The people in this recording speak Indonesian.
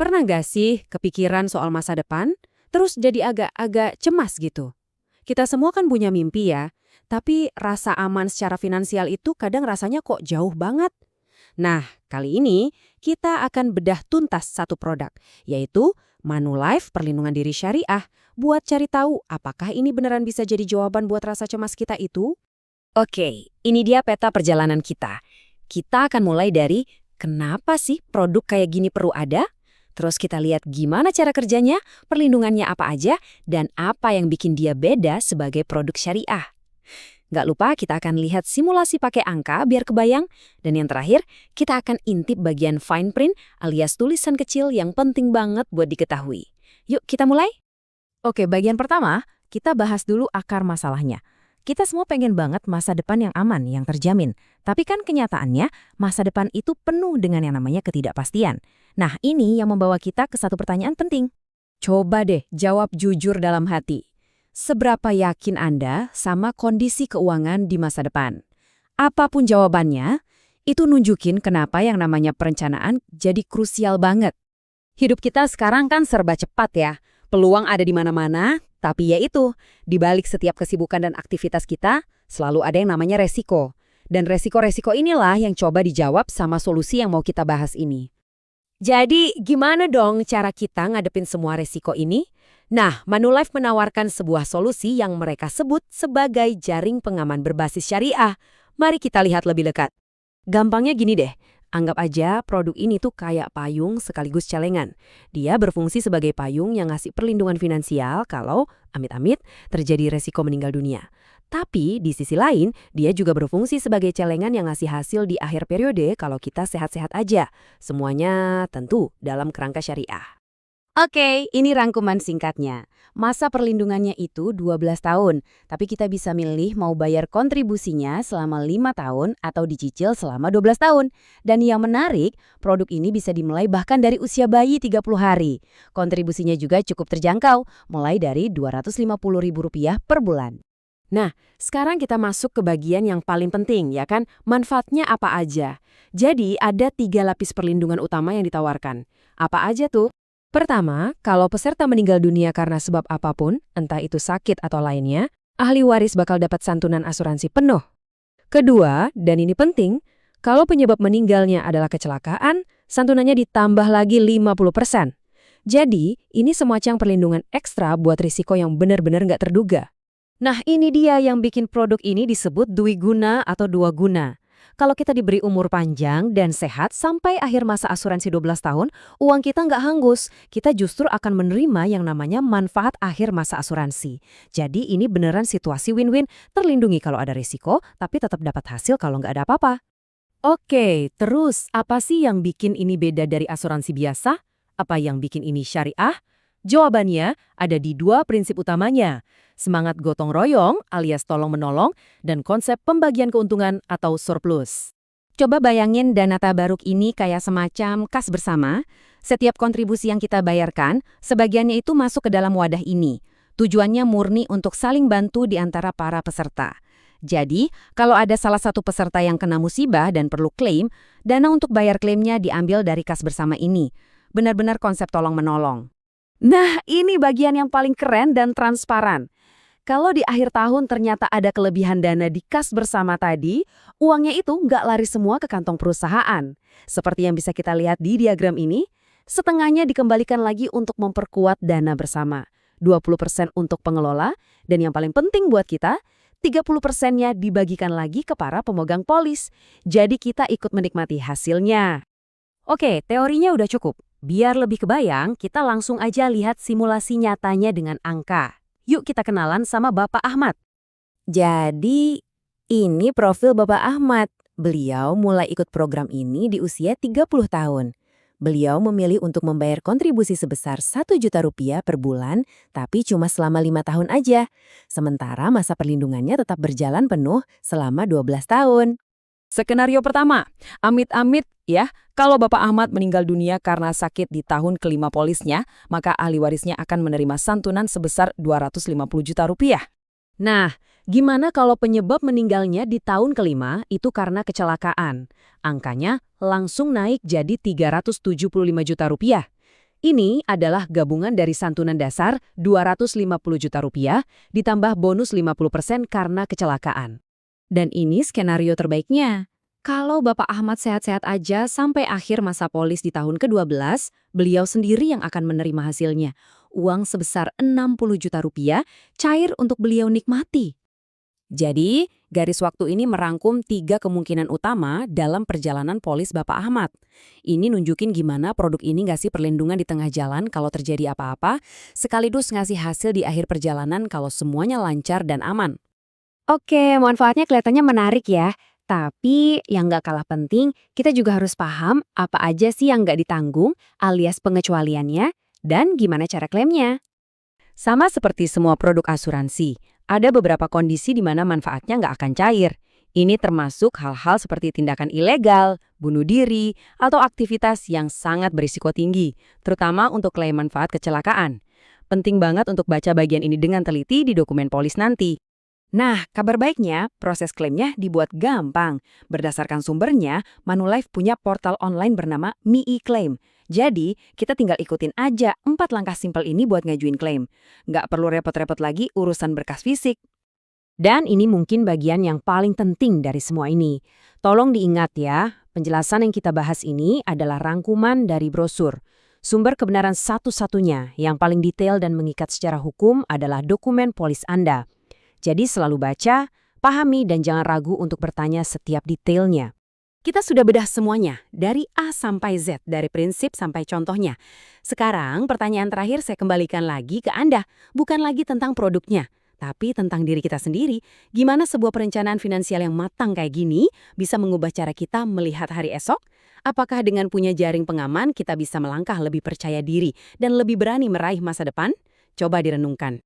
Pernah nggak sih kepikiran soal masa depan, terus jadi agak-agak cemas gitu? Kita semua kan punya mimpi ya, tapi rasa aman secara finansial itu kadang rasanya kok jauh banget. Nah, kali ini kita akan bedah tuntas satu produk, yaitu Manulife Perlindungan Diri Syariah, buat cari tahu apakah ini beneran bisa jadi jawaban buat rasa cemas kita itu. Oke, ini dia peta perjalanan kita. Kita akan mulai dari kenapa sih produk kayak gini perlu ada? Terus kita lihat gimana cara kerjanya, perlindungannya apa aja, dan apa yang bikin dia beda sebagai produk syariah. Nggak lupa kita akan lihat simulasi pakai angka biar kebayang. Dan yang terakhir, kita akan intip bagian fine print alias tulisan kecil yang penting banget buat diketahui. Yuk kita mulai? Oke, bagian pertama, kita bahas dulu akar masalahnya. Kita semua pengen banget masa depan yang aman, yang terjamin. Tapi kan kenyataannya, masa depan itu penuh dengan yang namanya ketidakpastian. Nah, ini yang membawa kita ke satu pertanyaan penting. Coba deh jawab jujur dalam hati. Seberapa yakin Anda sama kondisi keuangan di masa depan? Apapun jawabannya, itu nunjukin kenapa yang namanya perencanaan jadi krusial banget. Hidup kita sekarang kan serba cepat ya. Peluang ada di mana-mana, tapi ya itu, di balik setiap kesibukan dan aktivitas kita, selalu ada yang namanya resiko. Dan resiko-resiko inilah yang coba dijawab sama solusi yang mau kita bahas ini. Jadi, gimana dong cara kita ngadepin semua resiko ini? Nah, Manulife menawarkan sebuah solusi yang mereka sebut sebagai jaring pengaman berbasis syariah. Mari kita lihat lebih dekat. Gampangnya gini deh, anggap aja produk ini tuh kayak payung sekaligus celengan. Dia berfungsi sebagai payung yang ngasih perlindungan finansial kalau, amit-amit, terjadi resiko meninggal dunia. Tapi di sisi lain, dia juga berfungsi sebagai celengan yang ngasih hasil di akhir periode kalau kita sehat-sehat aja. Semuanya tentu dalam kerangka syariah. Oke, ini rangkuman singkatnya. Masa perlindungannya itu 12 tahun, tapi kita bisa milih mau bayar kontribusinya selama 5 tahun atau dicicil selama 12 tahun. Dan yang menarik, produk ini bisa dimulai bahkan dari usia bayi 30 hari. Kontribusinya juga cukup terjangkau, mulai dari Rp250.000 per bulan. Nah, sekarang kita masuk ke bagian yang paling penting, ya kan? Manfaatnya apa aja? Jadi, ada 3 lapis perlindungan utama yang ditawarkan. Apa aja tuh? Pertama, kalau peserta meninggal dunia karena sebab apapun, entah itu sakit atau lainnya, ahli waris bakal dapat santunan asuransi penuh. Kedua, dan ini penting, kalau penyebab meninggalnya adalah kecelakaan, santunannya ditambah lagi 50%. Jadi, ini semacam perlindungan ekstra buat risiko yang benar-benar nggak terduga. Nah, ini dia yang bikin produk ini disebut dwiguna atau dua guna. Kalau kita diberi umur panjang dan sehat sampai akhir masa asuransi 12 tahun, uang kita nggak hangus. Kita justru akan menerima yang namanya manfaat akhir masa asuransi. Jadi ini beneran situasi win-win, terlindungi kalau ada risiko, tapi tetap dapat hasil kalau nggak ada apa-apa. Oke, terus apa sih yang bikin ini beda dari asuransi biasa? Apa yang bikin ini syariah? Jawabannya ada di 2 prinsip utamanya. Semangat gotong royong alias tolong-menolong dan konsep pembagian keuntungan atau surplus. Coba bayangin dana tabaruk ini kayak semacam kas bersama. Setiap kontribusi yang kita bayarkan, sebagiannya itu masuk ke dalam wadah ini. Tujuannya murni untuk saling bantu di antara para peserta. Jadi, kalau ada salah satu peserta yang kena musibah dan perlu klaim, dana untuk bayar klaimnya diambil dari kas bersama ini. Benar-benar konsep tolong-menolong. Nah, ini bagian yang paling keren dan transparan. Kalau di akhir tahun ternyata ada kelebihan dana di kas bersama tadi, uangnya itu nggak lari semua ke kantong perusahaan. Seperti yang bisa kita lihat di diagram ini, setengahnya dikembalikan lagi untuk memperkuat dana bersama. 20% untuk pengelola, dan yang paling penting buat kita, 30%-nya dibagikan lagi ke para pemegang polis. Jadi kita ikut menikmati hasilnya. Oke, teorinya udah cukup. Biar lebih kebayang, kita langsung aja lihat simulasi nyatanya dengan angka. Yuk kita kenalan sama Bapak Ahmad. Jadi, ini profil Bapak Ahmad. Beliau mulai ikut program ini di usia 30 tahun. Beliau memilih untuk membayar kontribusi sebesar Rp1.000.000 per bulan, tapi cuma selama 5 tahun aja. Sementara masa perlindungannya tetap berjalan penuh selama 12 tahun. Skenario pertama, amit-amit ya, kalau Bapak Ahmad meninggal dunia karena sakit di tahun kelima polisnya, maka ahli warisnya akan menerima santunan sebesar Rp250 juta. Nah, gimana kalau penyebab meninggalnya di tahun kelima itu karena kecelakaan? Angkanya langsung naik jadi Rp375 juta. Ini adalah gabungan dari santunan dasar Rp250 juta ditambah bonus 50% karena kecelakaan. Dan ini skenario terbaiknya. Kalau Bapak Ahmad sehat-sehat aja sampai akhir masa polis di tahun ke-12, beliau sendiri yang akan menerima hasilnya. Uang sebesar Rp60 juta cair untuk beliau nikmati. Jadi, garis waktu ini merangkum 3 kemungkinan utama dalam perjalanan polis Bapak Ahmad. Ini nunjukin gimana produk ini ngasih perlindungan di tengah jalan kalau terjadi apa-apa, sekaligus ngasih hasil di akhir perjalanan kalau semuanya lancar dan aman. Oke, manfaatnya kelihatannya menarik ya. Tapi yang nggak kalah penting, kita juga harus paham apa aja sih yang nggak ditanggung alias pengecualiannya dan gimana cara klaimnya. Sama seperti semua produk asuransi, ada beberapa kondisi di mana manfaatnya nggak akan cair. Ini termasuk hal-hal seperti tindakan ilegal, bunuh diri, atau aktivitas yang sangat berisiko tinggi, terutama untuk klaim manfaat kecelakaan. Penting banget untuk baca bagian ini dengan teliti di dokumen polis nanti. Nah, kabar baiknya, proses klaimnya dibuat gampang. Berdasarkan sumbernya, Manulife punya portal online bernama Mi Claim. Jadi, kita tinggal ikutin aja 4 langkah simpel ini buat ngajuin klaim. Nggak perlu repot-repot lagi urusan berkas fisik. Dan ini mungkin bagian yang paling penting dari semua ini. Tolong diingat ya, penjelasan yang kita bahas ini adalah rangkuman dari brosur. Sumber kebenaran satu-satunya yang paling detail dan mengikat secara hukum adalah dokumen polis Anda. Jadi selalu baca, pahami, dan jangan ragu untuk bertanya setiap detailnya. Kita sudah bedah semuanya, dari A sampai Z, dari prinsip sampai contohnya. Sekarang pertanyaan terakhir saya kembalikan lagi ke Anda, bukan lagi tentang produknya, tapi tentang diri kita sendiri. Gimana sebuah perencanaan finansial yang matang kayak gini bisa mengubah cara kita melihat hari esok? Apakah dengan punya jaring pengaman kita bisa melangkah lebih percaya diri dan lebih berani meraih masa depan? Coba direnungkan.